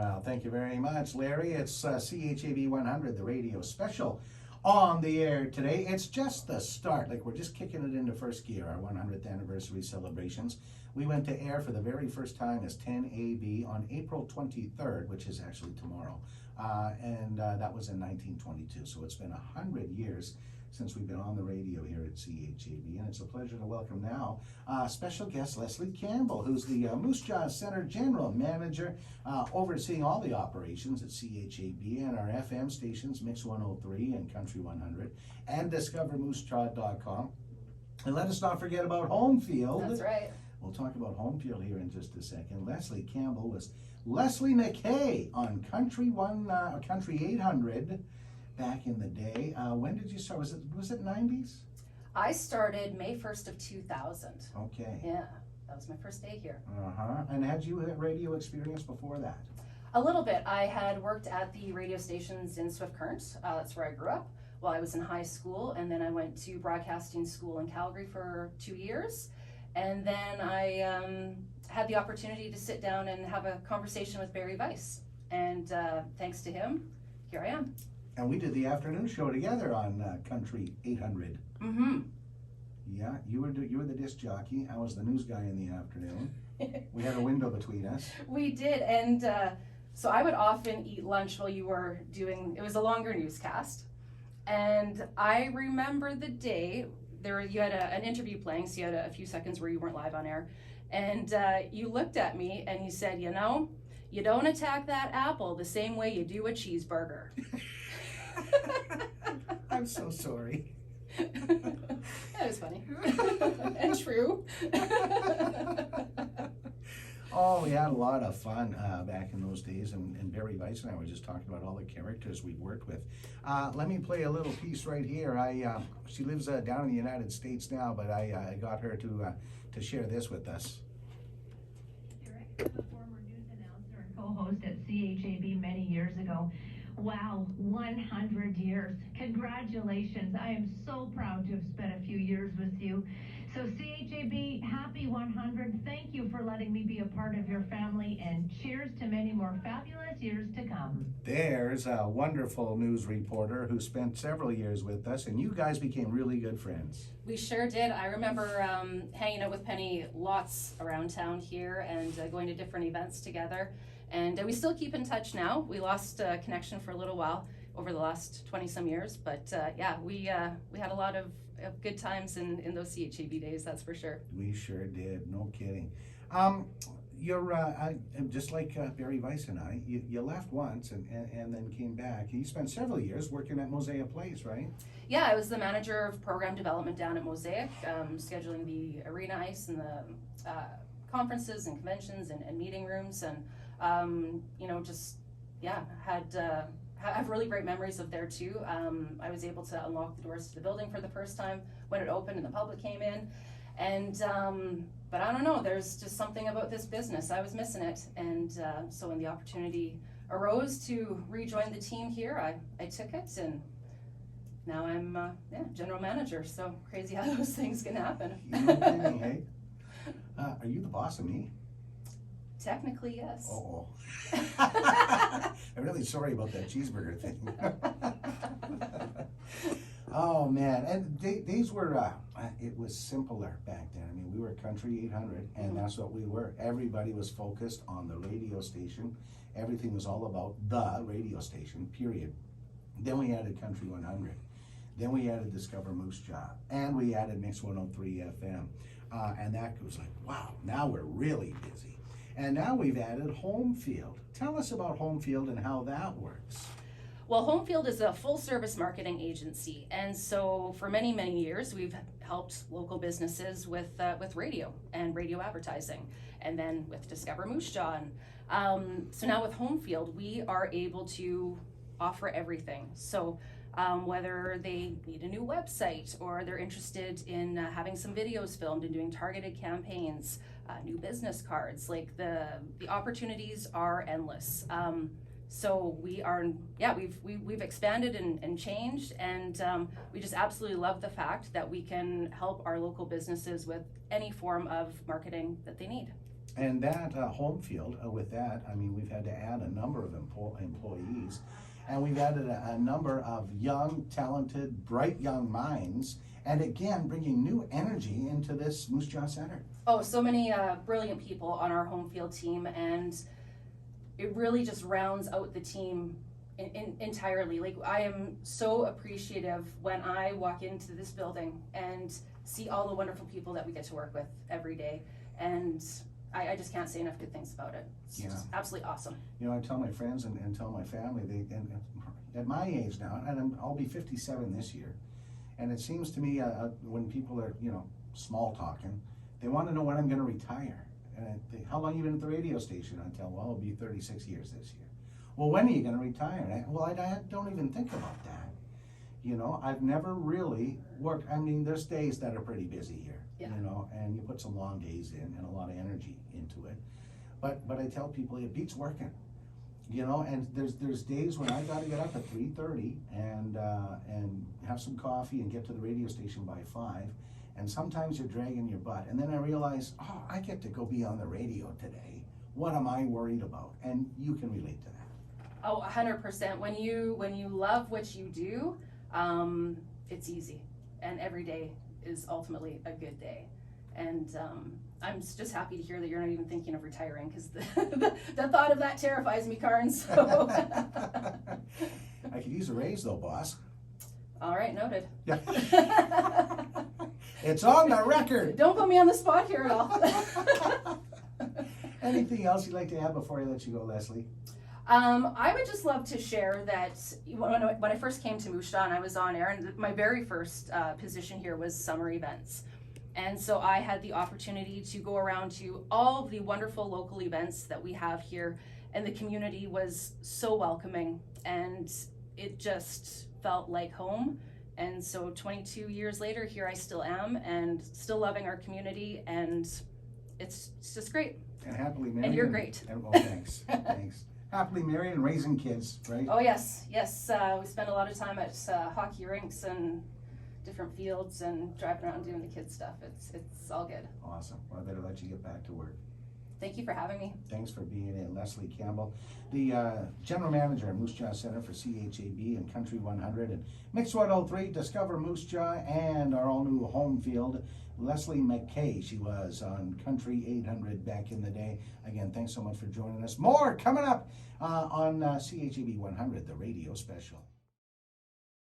Well, thank you very much, Larry. It's CHAB 100, the radio special on the air today. It's just the start, like we're just kicking it into first gear, our 100th anniversary celebrations. We went to air for the very first time as 10AB on April 23rd, which is actually tomorrow, and that was in 1922. So it's been 100 years since we've been on the radio here at CHAB, and it's a pleasure to welcome now special guest Leslie Campbell, who's the Moose Jaw Center General Manager, overseeing all the operations at CHAB and our FM stations, Mix 103 and Country 100, and DiscoverMooseJaw.com. And let us not forget about Homefield. That's right. We'll talk about Homefield here in just a second. Leslie Campbell was Leslie McKay on Country 800. Back in the day. When did you start? Was it 90s? I started May 1st of 2000. Okay. Yeah, that was my first day here. And had you had radio experience before that? A little bit. I had worked at the radio stations in Swift Current. That's where I grew up while I was in high school, and then I went to broadcasting school in Calgary for 2 years. And then I had the opportunity to sit down and have a conversation with Barry Weiss. And thanks to him, here I am. And we did the afternoon show together on Country 800. Mm-hmm. Yeah, you were the disc jockey. I was the news guy in the afternoon. We had a window between us. We did, and so I would often eat lunch while you were doing, it was a longer newscast. And I remember the day, you had an interview playing, so you had a few seconds where you weren't live on air. And you looked at me and you said, you know, you don't attack that apple the same way you do a cheeseburger. I'm so sorry. That was funny. And true. Oh, we had a lot of fun back in those days, and Barry Weiss and I were just talking about all the characters we've worked with. Let me play a little piece right here. She lives down in the United States now, but I got her to share this with us. The former news announcer and co-host at CHAB many years ago. Wow, 100 years. Congratulations. I am so proud to have spent a few years with you. So CHAB, happy 100. Thank you for letting me be a part of your family, and cheers to many more fabulous years to come. There's a wonderful news reporter who spent several years with us, and you guys became really good friends. We sure did. I remember hanging out with Penny lots around town here and going to different events together. And we still keep in touch now. We lost connection for a little while over the last 20-some years, but yeah, we had a lot of good times in those CHAB days, that's for sure. We sure did, no kidding. You're just like Barry Weiss and I, you left once and then came back. You spent several years working at Mosaic Place, right? Yeah, I was the manager of program development down at Mosaic, scheduling the arena ice and the conferences and conventions and meeting rooms, and you know, just have really great memories of there too. I was able to unlock the doors to the building for the first time when it opened and the public came in, and but I don't know, there's just something about this business, I was missing it, and so when the opportunity arose to rejoin the team here, I took it, and now I'm general manager. So crazy how those things can happen. You kidding, hey? Are you the boss of me? Technically, yes. Oh. I'm really sorry about that cheeseburger thing. Oh man, and these were, it was simpler back then. I mean, we were Country 800, and that's what we were. Everybody was focused on the radio station. Everything was all about the radio station, period. Then we added Country 100. Then we added Discover Moose Jaw, and we added Mix 103 FM. And that was like, wow, now we're really busy. And now we've added Homefield. Tell us about Homefield and how that works. Well, Homefield is a full-service marketing agency, and so for many, many years we've helped local businesses with radio and radio advertising, and then with Discover Moose Jaw. So now with Homefield, we are able to offer everything. So whether they need a new website or they're interested in having some videos filmed and doing targeted campaigns, new business cards, like the opportunities are endless. So we've expanded and changed, and we just absolutely love the fact that we can help our local businesses with any form of marketing that they need. And that Homefield, with that, I mean, we've had to add a number of employees, and we've added a number of young, talented, bright young minds, and again, bringing new energy into this Moose Jaw Center. Oh, so many brilliant people on our Homefield team, and it really just rounds out the team entirely. Like, I am so appreciative when I walk into this building and see all the wonderful people that we get to work with every day, and I just can't say enough good things about it. It's just absolutely awesome. You know, I tell my friends and tell my family, and at my age now, and I'll be 57 this year, and it seems to me when people are, you know, small talking, they want to know when I'm going to retire. And how long you been at the radio station? I tell them, well, it'll be 36 years this year. Well, when are you going to retire? I don't even think about that. You know, I've never really worked. I mean, there's days that are pretty busy here, you know, and you put some long days in and a lot of energy into it. But I tell people it beats working, you know, and there's days when I got to get up at 3:30 and have some coffee and get to the radio station by 5. And sometimes you're dragging your butt. And then I realize, oh, I get to go be on the radio today. What am I worried about? And you can relate to that. Oh, 100%. When you love what you do, it's easy, and every day is ultimately a good day. And I'm just happy to hear that you're not even thinking of retiring, because the thought of that terrifies me, Carnes. So. I could use a raise though, boss. All right, noted. Yeah. It's on the record. Don't put me on the spot here at all. Anything else you'd like to add before I let you go, Leslie? I would just love to share that when I first came to Mushan, I was on air, and my very first position here was summer events. And so I had the opportunity to go around to all of the wonderful local events that we have here, and the community was so welcoming, and it just felt like home. And so 22 years later, here I still am, and still loving our community, and it's just great. And happily married. And you're great. Oh, thanks. Thanks. Happily married and raising kids, right? Oh, yes. We spend a lot of time at hockey rinks and different fields and driving around doing the kids stuff. It's all good. Awesome. Well, I better let you get back to work. Thank you for having me. Thanks for being in. Leslie Campbell, the General Manager at Moose Jaw Center for CHAB and Country 100 and Mix 103, Discover Moose Jaw, and our all-new Homefield, Leslie McKay. She was on Country 800 back in the day. Again, thanks so much for joining us. More coming up on CHAB 100, the radio special.